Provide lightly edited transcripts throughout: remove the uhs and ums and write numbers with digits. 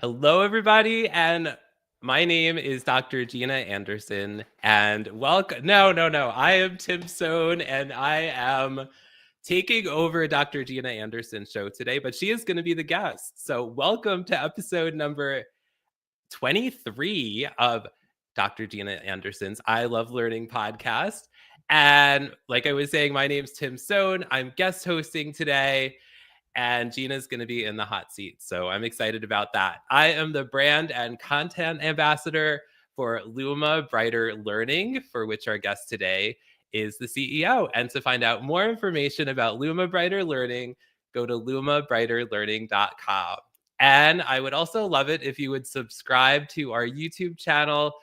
Hello, everybody, and my name is Dr. Gina Anderson, and welcome. No. I am Tim Sohn, and I am taking over Dr. Gina Anderson's show today, but she is going to be the guest. So, welcome to episode number 23 of Dr. Gina Anderson's I Love Learning podcast. And like I was saying, my name's Tim Sohn. I'm guest hosting today, and Gina's going to be in the hot seat. So I'm excited about that. I am the brand and content ambassador for Luma Brighter Learning, for which our guest today is the CEO. And to find out more information about Luma Brighter Learning, go to lumabrighterlearning.com. And I would also love it if you would subscribe to our YouTube channel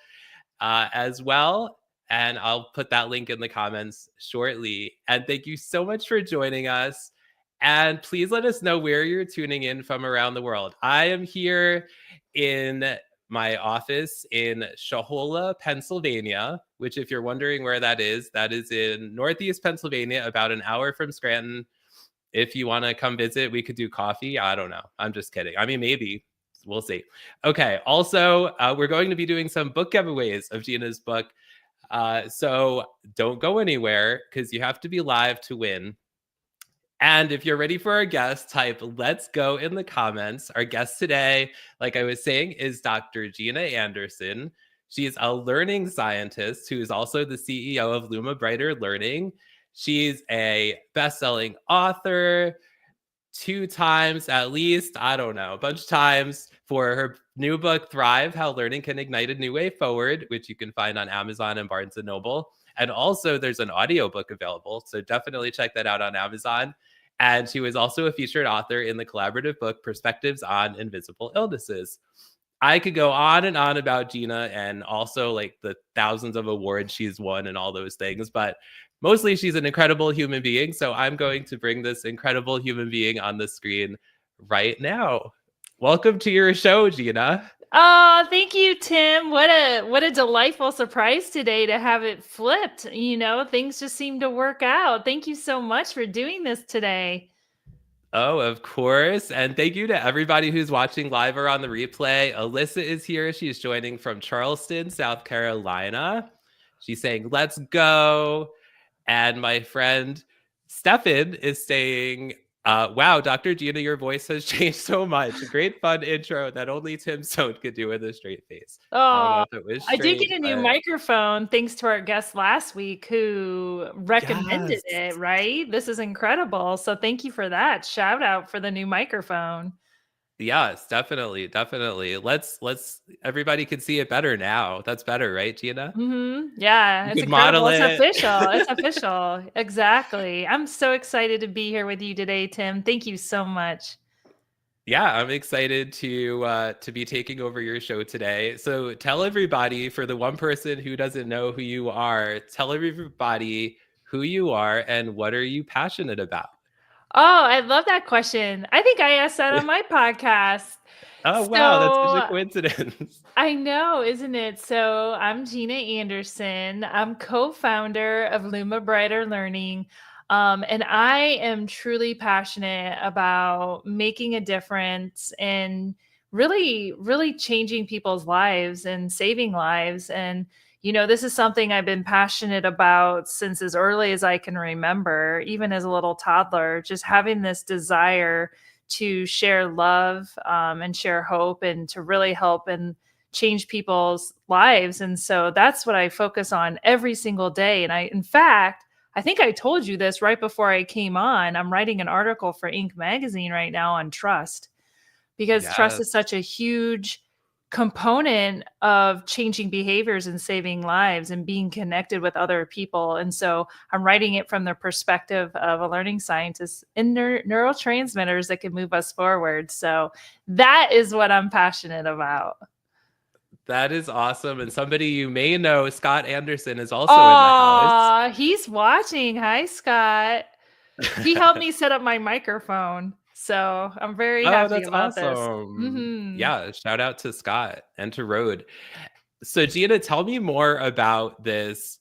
as well. And I'll put that link in the comments shortly. And thank you so much for joining us. And please let us know where you're tuning in from around the world. I am here in my office in Shahola, Pennsylvania, which, if you're wondering where that is in Northeast Pennsylvania, about an hour from Scranton. If you want to come visit, we could do coffee. I don't know. I'm just kidding. I mean, maybe. We'll see. Okay. Also, we're going to be doing some book giveaways of Gina's book. So don't go anywhere because you have to be live to win. And if you're ready for our guest, type "let's go" in the comments. Our guest today, like I was saying, is Dr. Gina Anderson. She's a learning scientist who is also the CEO of Luma Brighter Learning. She's a best-selling author 2 times at least, I don't know, a bunch of times, for her new book, Thrive: How Learning Can Ignite a New Way Forward, which you can find on Amazon and Barnes & Noble. And also there's an audiobook available, so definitely check that out on Amazon. And she was also a featured author in the collaborative book, Perspectives on Invisible Illnesses. I could go on and on about Gina and also like the thousands of awards she's won and all those things, but mostly she's an incredible human being. So I'm going to bring this incredible human being on the screen right now. Welcome to your show, Gina. Oh, thank you, Tim. What a delightful surprise today to have it flipped. Things just seem to work out. Thank you so much for doing this today. Oh, of course. And thank you to everybody who's watching live or on the replay. Alyssa is here. She's joining from Charleston, South Carolina. She's saying, "Let's go." And my friend Stefan is saying, "Wow, Dr. Gina, your voice has changed so much. Great fun intro that only Tim Sohn could do with a straight face." I don't know Oh, if it was I did straight, get a new but microphone thanks to our guest last week who recommended yes. it, right? This is incredible. So thank you for that. Shout out for the new microphone. Yes, definitely. Let's everybody can see it better now. That's better, right, Gina? Yeah, You it's could model incredible. It's it. official. It's official. Exactly. I'm so excited to be here with you today, Tim. Thank you so much. Yeah, I'm excited to be taking over your show today. So tell everybody, for the one person who doesn't know who you are, tell everybody who you are and what are you passionate about? Oh, I love that question. I think I asked that on my podcast. Oh, wow, that's such a So coincidence. I know, isn't it? So I'm Gina Anderson. I'm co-founder of Luma Brighter Learning. And I am truly passionate about making a difference and really, really changing people's lives and saving lives. And, this is something I've been passionate about since as early as I can remember, even as a little toddler, just having this desire to share love and share hope and to really help and change people's lives. And so that's what I focus on every single day. And in fact, I think I told you this right before I came on. I'm writing an article for Inc. magazine right now on trust, because trust Yes. is such a huge component of changing behaviors and saving lives and being connected with other people. And so I'm writing it from the perspective of a learning scientist and neurotransmitters that can move us forward. So that is what I'm passionate about. That is awesome. And somebody you may know, Scott Anderson, is also in the house. He's watching. Hi, Scott. He helped me set up my microphone. So I'm very Oh, happy that's about this. awesome. Yeah, shout out to Scott and to Rode. So Gina, tell me more about this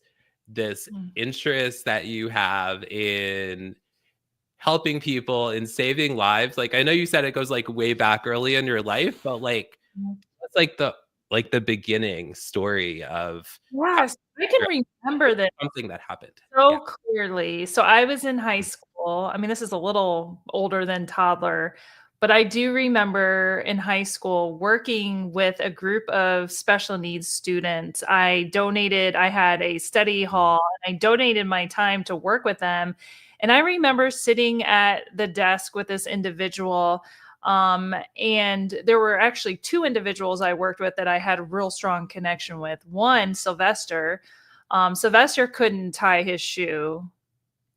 Mm. interest that you have in helping people in saving lives. Like, I know you said it goes like way back early in your life, but like That's like the beginning story of how Yes, I can remember this something that happened. Yeah. so clearly. So I was in high school. I mean, this is a little older than toddler, but I do remember in high school working with a group of special needs students. I had a study Mhm. hall and I donated my time to work with them. And I remember sitting at the desk with this individual. And there were actually two individuals I worked with that I had a real strong connection with. One, Sylvester. Sylvester couldn't tie his shoe,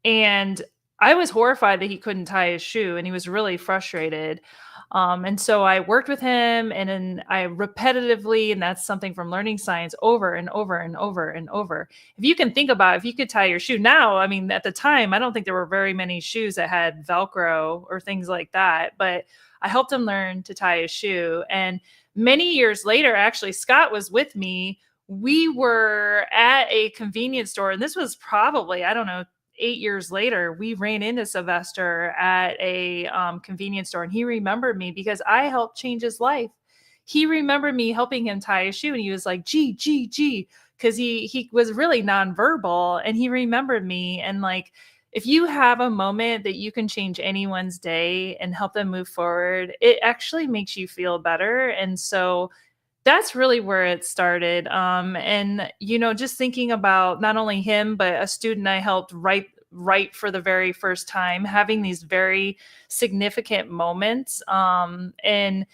and I was horrified that he couldn't tie his shoe, and he was really frustrated. And so I worked with him, and then I repetitively, and that's something from learning science, over and over and over and over. If you can think about if you could tie your shoe now, I mean, at the time, I don't think there were very many shoes that had Velcro or things like that, but I helped him learn to tie his shoe. And many years later, actually, Scott was with me. We were at a convenience store, and this was probably, I don't know, 8 years later, we ran into Sylvester at a convenience store, and he remembered me because I helped change his life. He remembered me helping him tie his shoe, and he was like, "G, G, G," because he was really nonverbal, and he remembered me. And like, if you have a moment that you can change anyone's day and help them move forward, it actually makes you feel better. And so that's really where it started. And just thinking about not only him, but a student I helped write for the very first time, having these very significant moments. And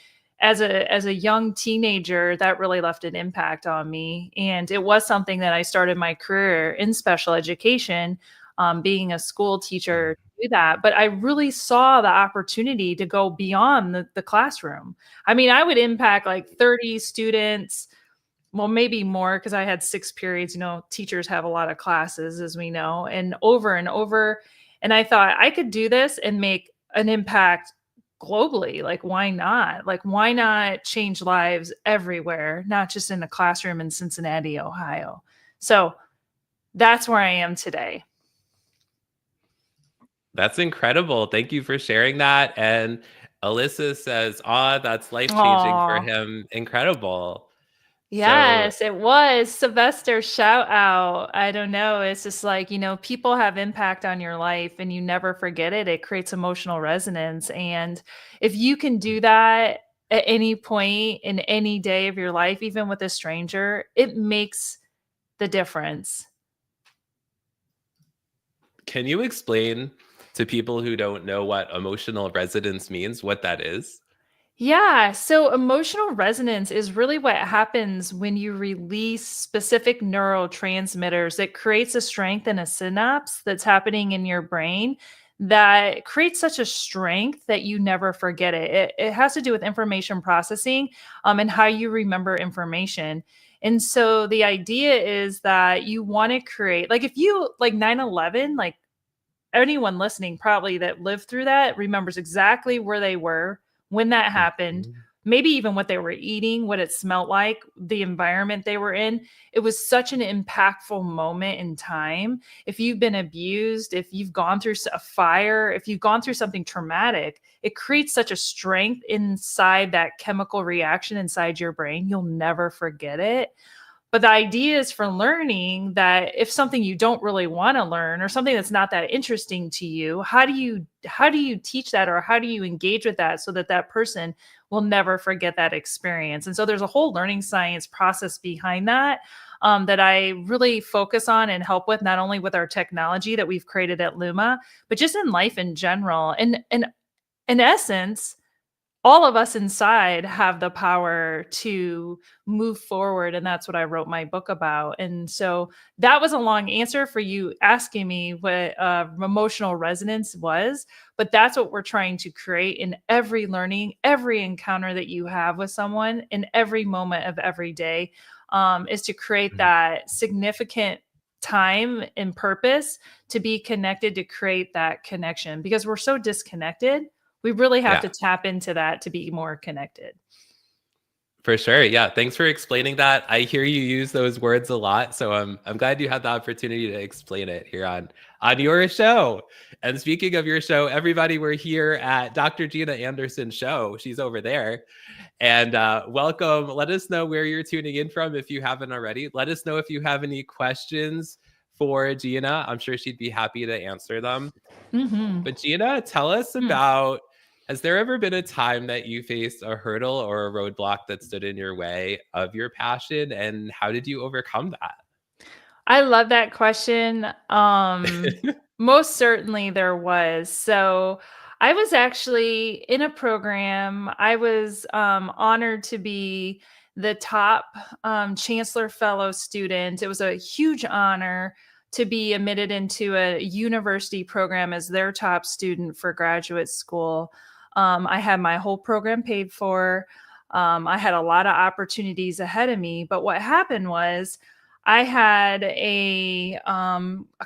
as a young teenager, that really left an impact on me. And it was something that I started my career in special education, being a school teacher, to do that. But I really saw the opportunity to go beyond the classroom. I mean, I would impact like 30 students, well, maybe more because I had 6 periods. Teachers have a lot of classes, as we know, and over and over. And I thought I could do this and make an impact globally. Like, why not? Like, why not change lives everywhere, not just in a classroom in Cincinnati, Ohio? So that's where I am today. That's incredible. Thank you for sharing that. And Alyssa says, "Ah, that's life-changing for Aw. him." Incredible. So, Yes, it was. Sylvester, shout out. I don't know. It's just like, people have impact on your life and you never forget it. It creates emotional resonance. And if you can do that at any point in any day of your life, even with a stranger, it makes the difference. can you explain to people who don't know what emotional resonance means, what that is? Yeah. So emotional resonance is really what happens when you release specific neurotransmitters. It creates a strength in a synapse that's happening in your brain that creates such a strength that you never forget it. It has to do with information processing, and how you remember information. And so the idea is that you want to create, like, if you like 9/11, like, anyone listening probably that lived through that remembers exactly where they were when that happened, Mhm. maybe even what they were eating, what it smelled like, the environment they were in. It was such an impactful moment in time. If you've been abused, if you've gone through a fire, if you've gone through something traumatic, it creates such a strength inside that chemical reaction inside your brain. You'll never forget it. But the idea is for learning that if something you don't really want to learn or something that's not that interesting to you, how do you teach that, or how do you engage with that so that that person will never forget that experience? And so there's a whole learning science process behind that, that I really focus on and help with, not only with our technology that we've created at Luma, but just in life in general. And in essence, all of us inside have the power to move forward, and that's what I wrote my book about. And so that was a long answer for you asking me what emotional resonance was, but that's what we're trying to create in every learning, every encounter that you have with someone, in every moment of every day, is to create Mhm. that significant time and purpose to be connected, to create that connection, because we're so disconnected. We really have Yeah. to tap into that to be more connected. For sure. Yeah. Thanks for explaining that. I hear you use those words a lot. So I'm glad you had the opportunity to explain it here on your show. And speaking of your show, everybody, we're here at Dr. Gina Anderson's show. She's over there. And welcome. Let us know where you're tuning in from if you haven't already. Let us know if you have any questions for Gina. I'm sure she'd be happy to answer them. Mm-hmm. But Gina, tell us about, has there ever been a time that you faced a hurdle or a roadblock that stood in your way of your passion, and how did you overcome I love that question. that? Most certainly there was. So I was actually in a program. I was honored to be the top Chancellor Fellow student. It was a huge honor to be admitted into a university program as their top student for graduate school. I had my whole program paid for. I had a lot of opportunities ahead of me. But what happened was, I had a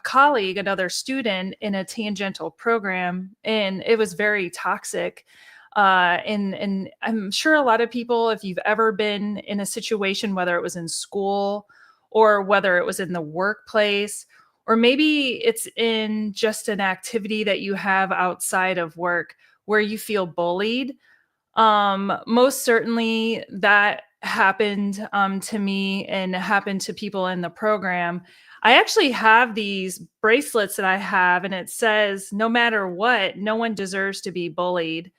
colleague, another student in a tangential program, and it was very toxic. And I'm sure a lot of people, if you've ever been in a situation, whether it was in school or whether it was in the workplace, or maybe it's in just an activity that you have outside of work where you feel bullied, most certainly that happened to me and happened to people in the program. I actually have these bracelets that I have, and it says, no matter what, no one deserves to be bullied.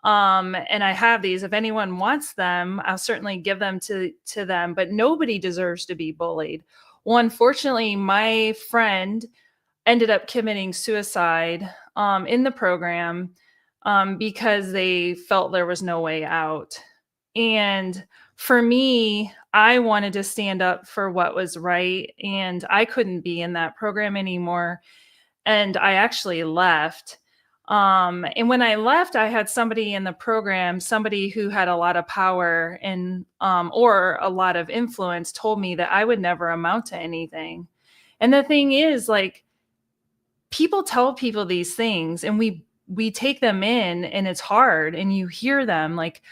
And I have these. If anyone wants them, I'll certainly give them to them, but nobody deserves to be bullied. Well, unfortunately, my friend ended up committing suicide in the program because they felt there was no way out. And for me, I wanted to stand up for what was right, and I couldn't be in that program anymore. And I actually left. And when I left, I had somebody in the program, somebody who had a lot of power and or a lot of influence, told me that I would never amount to anything. And the thing is, like, people tell people these things, and we take them in, and it's hard, and you hear them like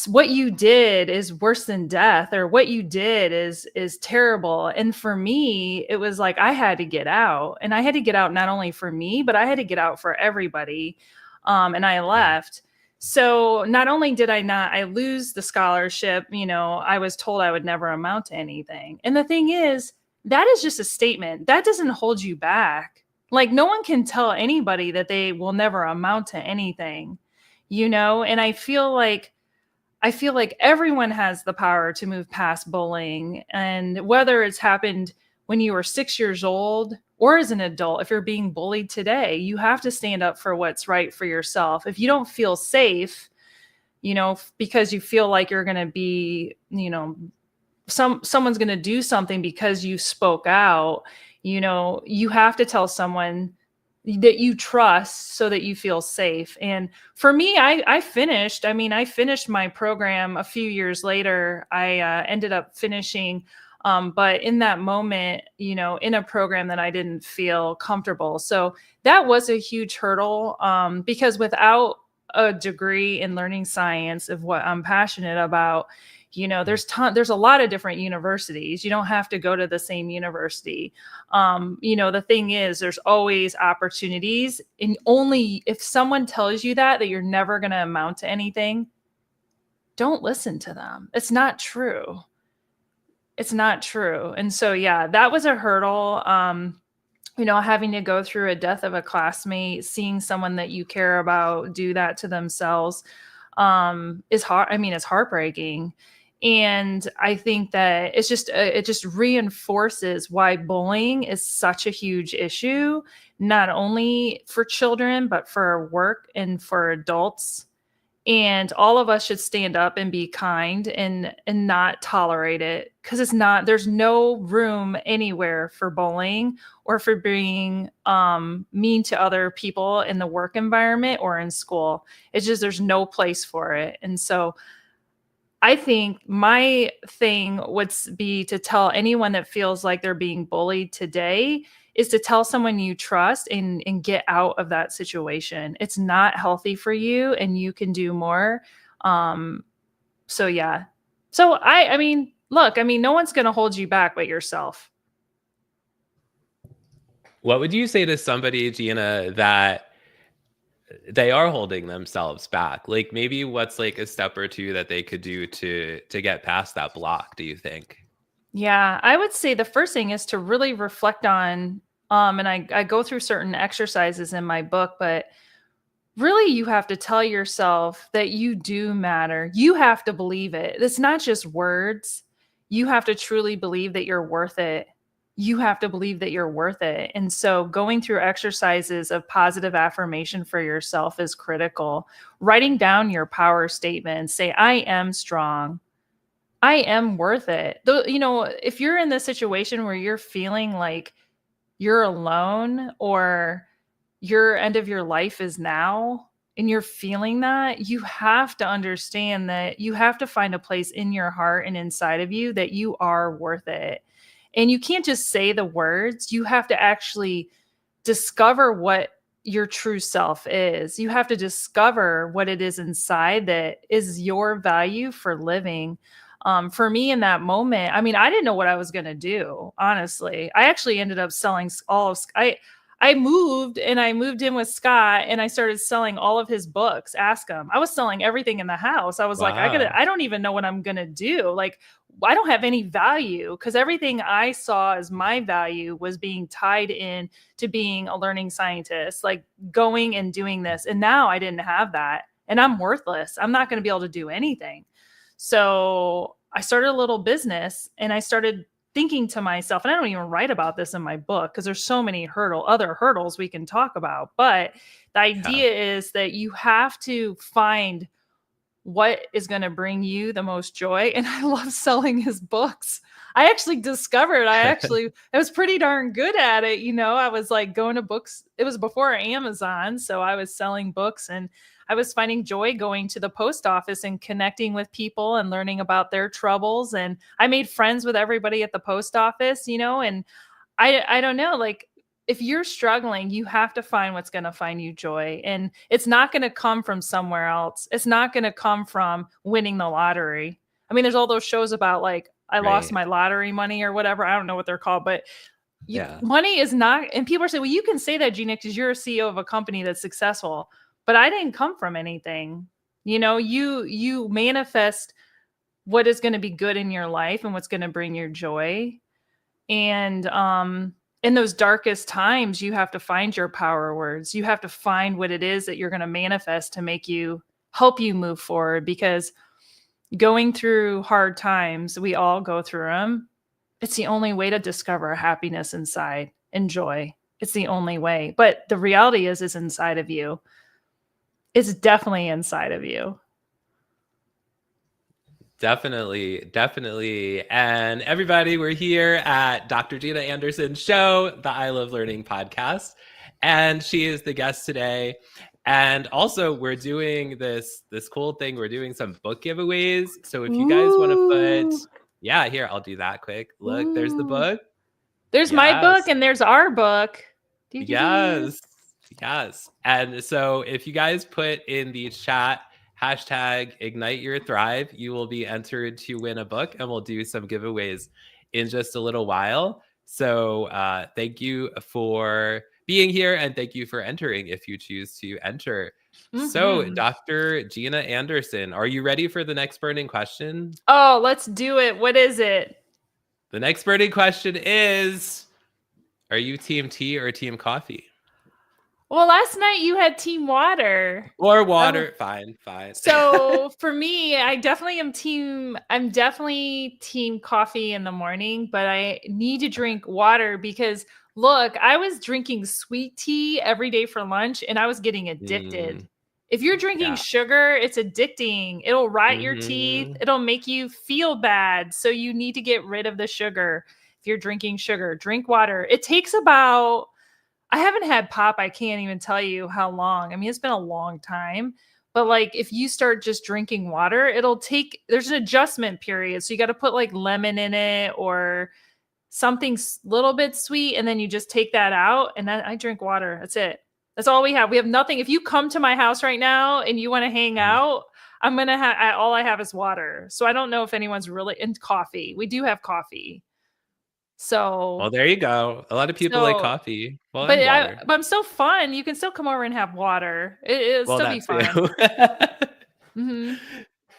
what you did is worse than death, or what you did is terrible. And for me, it was like I had to get out, and I had to get out not only for me, but I had to get out for everybody. And I Mm, left. So not only did I lose the scholarship, I was told I would never amount to anything. And the thing is, that is just a statement. That doesn't hold you back. Like, no one can tell anybody that they will never amount to anything. And I feel like everyone has the power to move past bullying. And whether it's happened when you were 6 years old or as an adult, if you're being bullied today, you have to stand up for what's right for yourself. If you don't feel safe, because you feel like you're going to be, someone's going to do something because you spoke out, you have to tell someone that you trust so that you feel safe. And for me, I finished my program a few years later. I ended up finishing, but in that moment, in a program that I didn't feel comfortable. So that was a huge hurdle, because without a degree in learning science of what I'm passionate about, mm, there's a lot of different universities. You don't have to go to the same university. The thing is, there's always opportunities, and only if someone tells you that you're never going to amount to anything, don't listen to them. It's not true. It's not true. And so, yeah, that was a hurdle. Having to go through a death of a classmate, seeing someone that you care about do that to themselves, is hard. I mean, it's heartbreaking. And I think that it just reinforces why bullying is such a huge issue, not only for children, but for work and for adults. And all of us should stand up and be kind and not tolerate it, because there's no room anywhere for bullying or for being mean to other people in the work environment or in school. It's just, there's no place for it. And so I think my thing would be to tell anyone that feels like they're being bullied today, is to tell someone you trust and get out of that situation. It's not healthy for you, and you can do more. Um, So yeah. So I mean, look, I mean, no one's going to hold you back but yourself. What would you say to somebody, Gina, that they are holding themselves back? Like maybe what's like a step or two that they could do to get past that block, do you think? Yeah, I would say the first thing is to really reflect on and I go through certain exercises in my book, but really you have to tell yourself that you do matter. You have to believe it. It's not just words. You have to truly believe that you're worth it. You have to believe that you're worth it. And so going through exercises of positive affirmation for yourself is critical. Writing down your power statements, say I am strong. I am worth it. Though, you know, if you're in this situation where you're feeling like you're alone or your end of your life is now and you're feeling that, you have to understand that you have to find a place in your heart and inside of you that you are worth it. And you can't just say the words, you have to actually discover what your true self is. You have to discover what it is inside that is your value for living. For me in that moment, I mean, I didn't know what I was going to do. Honestly, I actually ended up selling all of, I moved and I moved in with Scott and I started selling all of his books. Ask him. I was selling everything in the house. I was like, Wow. I don't even know what I'm going to do. Like, I don't have any value because everything I saw as my value was being tied in to being a learning scientist, like going and doing this. And now I didn't have that and I'm worthless. I'm not going to be able to do anything. So I started a little business and I started thinking to myself, and I don't even write about this in my book because there's so many other hurdles we can talk about. But the Yeah. idea is that you have to find what is going to bring you the most joy. And I love selling his books. I actually discovered I was pretty darn good at it. You know, I was like going to books. It was before Amazon. So I was selling books and I was finding joy going to the post office and connecting with people and learning about their troubles. And I made friends with everybody at the post office, you know, and I don't know, like if you're struggling, you have to find what's going to find you joy. And it's not going to come from somewhere else. It's not going to come from winning the lottery. I mean, there's all those shows about like, I lost Right. my lottery money or whatever. I don't know what they're called, but Yeah. money is not, and people are saying, well, you can say that, Gina, because you're a CEO of a company that's successful, but I didn't come from anything. You know, you manifest what is going to be good in your life and what's going to bring your joy. And in those darkest times, you have to find your power words. You have to find what it is that you're going to manifest to make you help you move forward because going through hard times, we all go through them. It's the only way to discover happiness inside and joy. It's the only way. But the reality is it's inside of you. It's definitely inside of you. Definitely, definitely. And everybody, we're here at Dr. Gina Anderson's show, the I Love Learning podcast. And she is the guest today. And also we're doing this cool thing. We're doing some book giveaways. So if you guys want to put, Ooh. yeah, here, I'll do that quick. Look, there's the Ooh. book. There's my book Yes. and there's our book. Doo-doo-doo. Yes. Yes. And so if you guys put in the chat hashtag ignite your thrive, you will be entered to win a book and we'll do some giveaways in just a little while. So thank you for being here and thank you for entering if you choose to enter. So Mm-hmm. Dr. Gina Anderson, are you ready for the next burning question? Oh, let's do it. What is it? The next burning question is, are you team tea or team coffee? Well, last night you had team water. Or Oh, water. Fine, fine. so for me, I'm definitely team coffee in the morning, but I need to drink water because look, I was drinking sweet tea every day for lunch and I was getting addicted. Mm, If you're drinking yeah. sugar, it's addicting. It'll rot your teeth. Hmm. It'll make you feel bad. So you need to get rid of the sugar. If you're drinking sugar, drink water. It takes about, I haven't had pop. I can't even tell you how long. I mean, it's been a long time. But like if you start just drinking water, there's an adjustment period. So you got to put like lemon in it or something little bit sweet. And then you just take that out. And then I drink water. That's it. That's all we have. We have nothing. If you come to my house right now and you want to hang out, I'm gonna have all I have is water. So I don't know if anyone's really in coffee. We do have coffee. Well, So there you go. A lot of people like so coffee. Well, and water. but I'm still fun. You can still come over and have water. It'll Well, still be that fun. too. Hmm.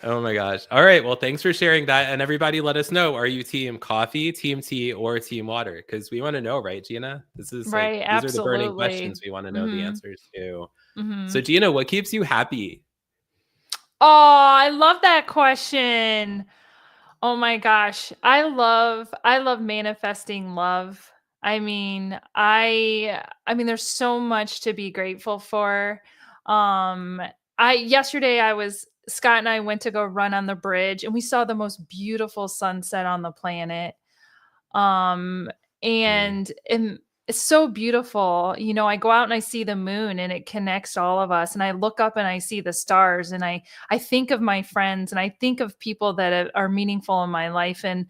Oh my gosh. All right. Well, thanks for sharing that. And everybody let us know. Are you team coffee, team tea, or team water? Because we want to know, right, Gina? This is like, Right. these are the burning questions Absolutely. we want to know the Hmm. answers to. Hmm. So, Gina, what keeps you happy? Oh, I love that question. Oh my gosh. I love manifesting love. I mean there's so much to be grateful for. Um I yesterday I was Scott and I went to go run on the bridge and we saw the most beautiful sunset on the planet. Um, Mm. and it's so beautiful. I go out and I see the moon and it connects all of us. And I look up and I see the stars and I think of my friends and I think of people that are meaningful in my life. And,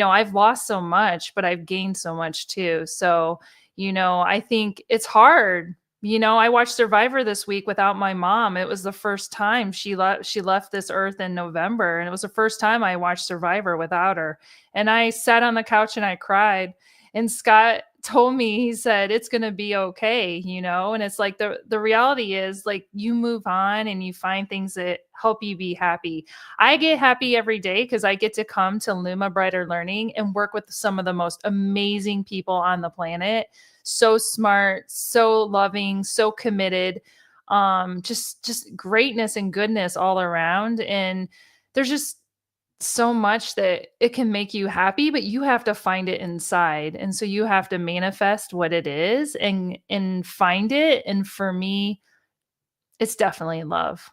I've lost so much, but I've gained so much too. So, I think it's hard. I watched Survivor this week without my mom. It was the first time she left this earth in November. And it was the first time I watched Survivor without her. And I sat on the couch and I cried. And Scott told me, he said, it's going to be okay. And it's like the reality is like you move on and you find things that help you be happy. I get happy every day because I get to come to Luma Brighter Learning and work with some of the most amazing people on the planet. So smart, so loving, so committed. Just greatness and goodness all around. And there's just so much that it can make you happy, but you have to find it inside. And so you have to manifest what it is and find it. And for me, it's definitely love.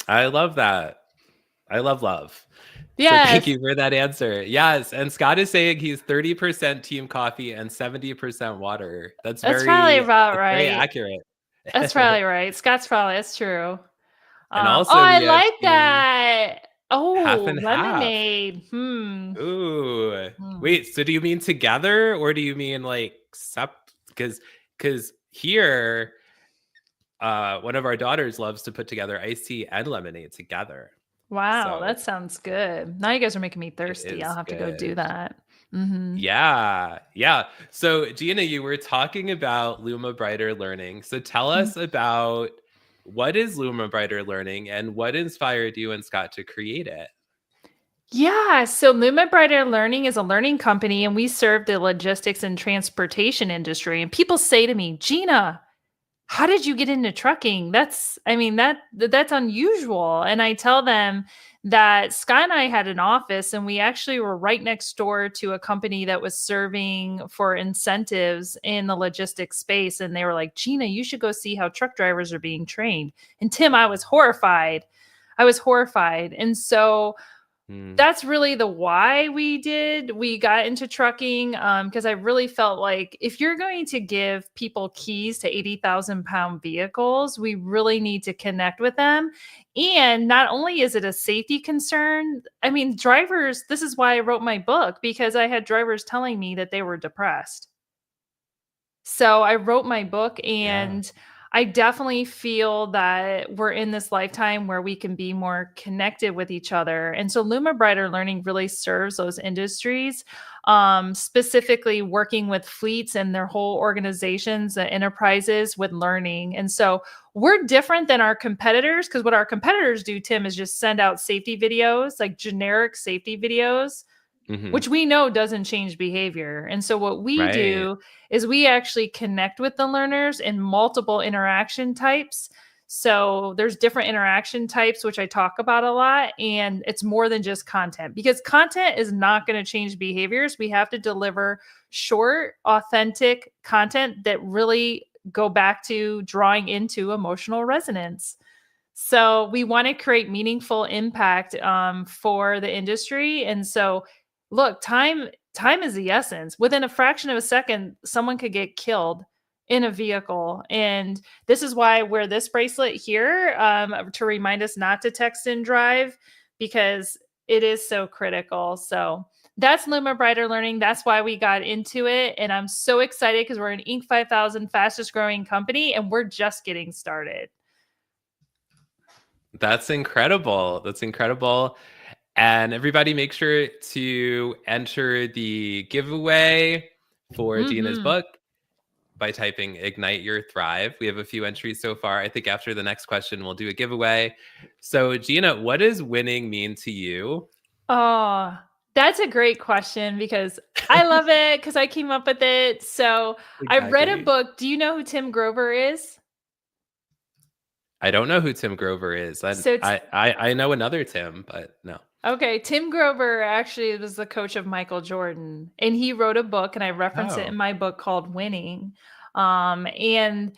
I love that. I love love. So thank Yes, you for that answer. Yes, and Scott is saying he's 30% team coffee and 70% water. that's probably about That's very right. accurate. That's probably right. Scott's probably that's true. And Oh, also I we have like team that. half Oh, and half. lemonade. Ooh. Hmm. Wait, so do you mean together or do you mean like because here one of our daughters loves to put together iced tea and lemonade together. Wow, So that sounds good. Now you guys are making me it thirsty. I'll is have to go do good. that. Hmm. Yeah, yeah. So Gina, you were talking about Luma Brighter Learning. So tell us about what is Luma Brighter Learning and what inspired you and Scott to create it? Yeah, so Luma Brighter Learning is a learning company, and we serve the logistics and transportation industry. And people say to me, Gina, how did you get into trucking? That's unusual. And I tell them that Sky and I had an office, and we actually were right next door to a company that was serving for incentives in the logistics space. And they were like, Gina, you should go see how truck drivers are being trained. And Tim, I was horrified. I was horrified. And so Hmm. that's really the why we got into trucking, because I really felt like if you're going to give people keys to 80,000-pound vehicles, we really need to connect with them. And not only is it a safety concern, I mean, drivers, this is why I wrote my book, because I had drivers telling me that they were depressed. So I wrote my book, Yeah. and I definitely feel that we're in this lifetime where we can be more connected with each other. And so Luma Brighter Learning really serves those industries, specifically working with fleets and their whole organizations and enterprises with learning. And so we're different than our competitors because what our competitors do, Tim, is just send out safety videos, like generic safety videos, Hmm. which we know doesn't change behavior. And so what we Right. do is we actually connect with the learners in multiple interaction types. So there's different interaction types, which I talk about a lot. And it's more than just content because content is not going to change behaviors. We have to deliver short, authentic content that really go back to drawing into emotional resonance. So we want to create meaningful impact for the industry. And so, look, time is the essence. Within a fraction of a second, someone could get killed in a vehicle, and this is why I wear this bracelet here to remind us not to text and drive because it is so critical. So that's Luma Brighter Learning. That's why we got into it, and I'm so excited because we're an Inc. 5000 fastest growing company, and we're just getting started. That's incredible. That's incredible. And everybody make sure to enter the giveaway for Gina's Mhm. book by typing Ignite Your Thrive. We have a few entries so far. I think after the next question, we'll do a giveaway. So, Gina, what does winning mean to you? Oh, that's a great question because I love it because I came up with it. So I read a Exactly. book. Do you know who Tim Grover is? I don't know who Tim Grover is. I So I I know another Tim, but no. okay, Tim Grover actually was the coach of Michael Jordan, and he wrote a book, and I reference it in Oh. my book called Winning. And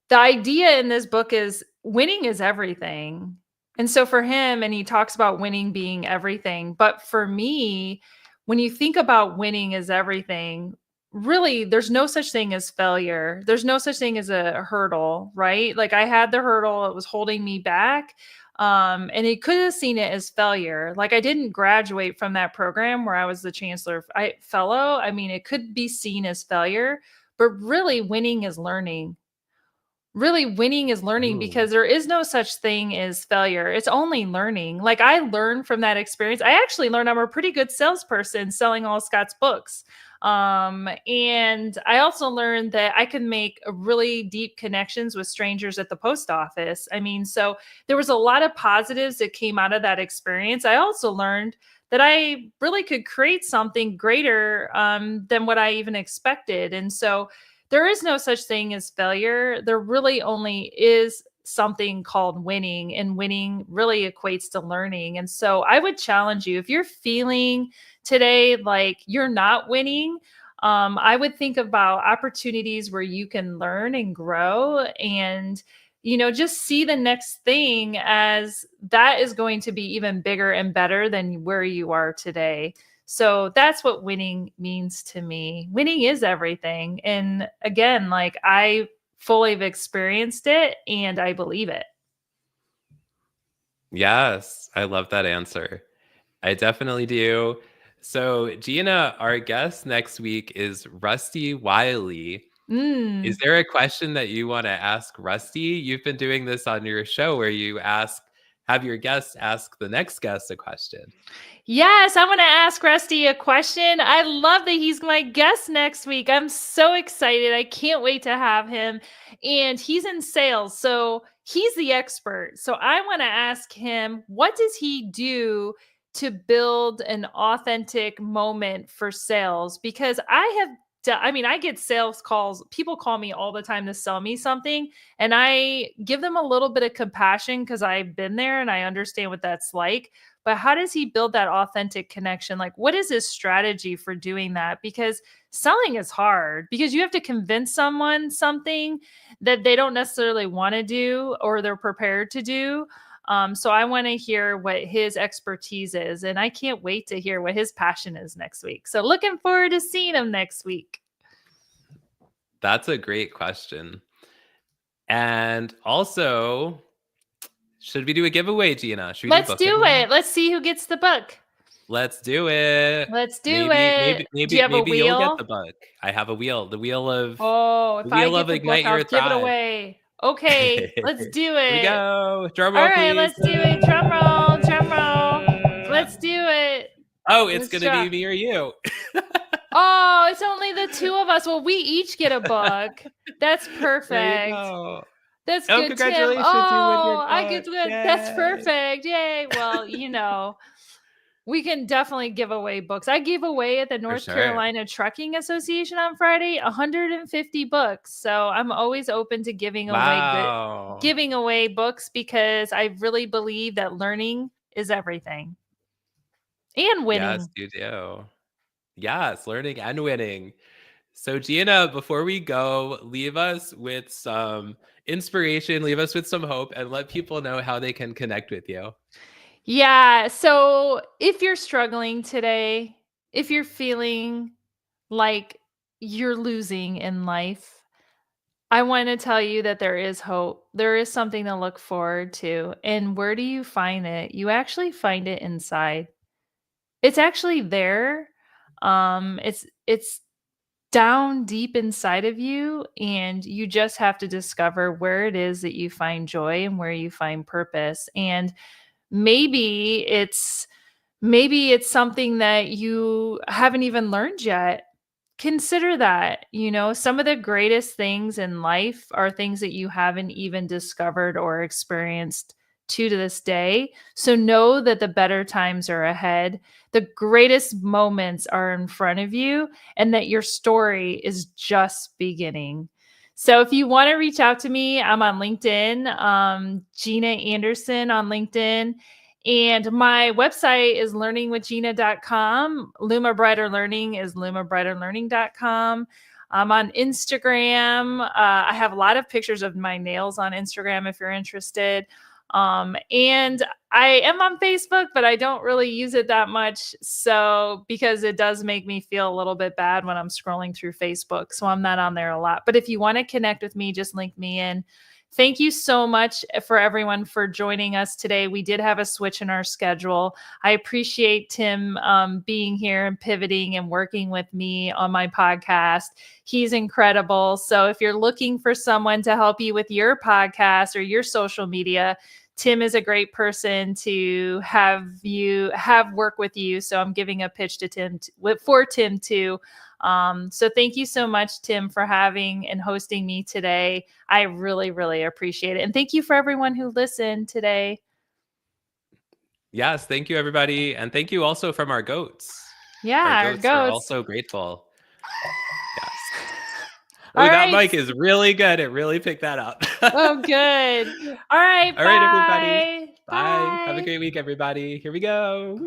the idea in this book is winning is everything. And so for him, and he talks about winning being everything. But for me, when you think about winning is everything, really, there's no such thing as failure. There's no such thing as a hurdle, right? Like I had the hurdle, it was holding me back. And he could have seen it as failure. Like I didn't graduate from that program where I was the chancellor fellow. I mean, it could be seen as failure, but really winning is learning. Really winning is learning Ooh. because there is no such thing as failure. It's only learning. Like I learned from that experience. I actually learned I'm a pretty good salesperson selling all Scott's books. And I also learned that I can make really deep connections with strangers at the post office. I mean, so there was a lot of positives that came out of that experience. I also learned that I really could create something greater than what I even expected. And so there is no such thing as failure. There really only is something called winning, and winning really equates to learning. And so I would challenge you if you're feeling today like you're not winning, I would think about opportunities where you can learn and grow and just see the next thing as that is going to be even bigger and better than where you are today. So that's what winning means to me. Winning is everything. And again, like I fully have experienced it and I believe it. Yes, I love that answer. I definitely do. So, Gina, our guest next week is Rusty Wiley. Is Mm. there a question that you want to ask Rusty? You've been doing this on your show where you have your guests ask the next guest a question. Yes, I want to ask Rusty a question. I love that he's my guest next week. I'm so excited. I can't wait to have him. And he's in sales, so he's the expert. So I want to ask him, what does he do to build an authentic moment for sales? Because I get sales calls. People call me all the time to sell me something, and I give them a little bit of compassion because I've been there and I understand what that's like, but how does he build that authentic connection? Like, what is his strategy for doing that? Because selling is hard because you have to convince someone something that they don't necessarily want to do or they're prepared to do. So I want to hear what his expertise is, and I can't wait to hear what his passion is next week. So looking forward to seeing him next week. That's a great question. And also, should we do a giveaway, Gina? Should we do a Let's book do giveaway? it. Let's see who gets the book. Let's do it. Let's do Maybe, it. maybe, Do you maybe, have a maybe you'll get wheel? the book. I have a wheel. Oh, The if I wheel of get the book, Ignite Your I'll give it Thrive. Okay. Okay, let's Here do we it. go. Drum All roll, right, please. let's do it. Drum roll, drum roll. Let's do it. Oh, it's Let's gonna try. be me or you. Oh, it's only the two of us. Well, we each get a book. That's There you perfect. go. That's Oh, good, Tim. congratulations! You win your Oh, I get book. to. That's Yay! perfect. Yay. Well, we can definitely give away books. I gave away at the For North sure. Carolina Trucking Association on Friday 150 books. So I'm always open to Wow. giving away books because I really believe that learning is everything and Yes, winning. you do. Yes, learning and winning. So, Gina, before we go, leave us with some inspiration, leave us with some hope, and let people know how they can connect with you. Yeah. So if you're struggling today, if you're feeling like you're losing in life, I want to tell you that there is hope. There is something to look forward to. And where do you find it? You actually find it inside. It's actually there. It's down deep inside of you, and you just have to discover where it is that you find joy and where you find purpose. And maybe it's maybe it's something that you haven't even learned yet. Consider that. Some of the greatest things in life are things that you haven't even discovered or experienced to this day. So know that the better times are ahead. The greatest moments are in front of you, and that your story is just beginning. So if you want to reach out to me, I'm on LinkedIn, Gina Anderson on LinkedIn. And my website is learningwithgina.com. Luma Brighter Learning is lumabrighterlearning.com. I'm on Instagram. I have a lot of pictures of my nails on Instagram if you're interested. And I am on Facebook, but I don't really use it that much. So, because it does make me feel a little bit bad when I'm scrolling through Facebook. So I'm not on there a lot. But if you want to connect with me, just link me in. Thank you so much for everyone for joining us today. We did have a switch in our schedule. I appreciate Tim being here and pivoting and working with me on my podcast. He's incredible. So if you're looking for someone to help you with your podcast or your social media, Tim is a great person to have work with you. So I'm giving a pitch to Tim for Tim too. So thank you so much, Tim, for having and hosting me today. I really, really appreciate it. And thank you for everyone who listened today. Yes, thank you, everybody. And thank you also from our goats. Yeah, our goats are also grateful. Yes. Oh, that mic is really good. It really picked that up. Oh, good. All right. All right, everybody. Bye. Have a great week, everybody. Here we go.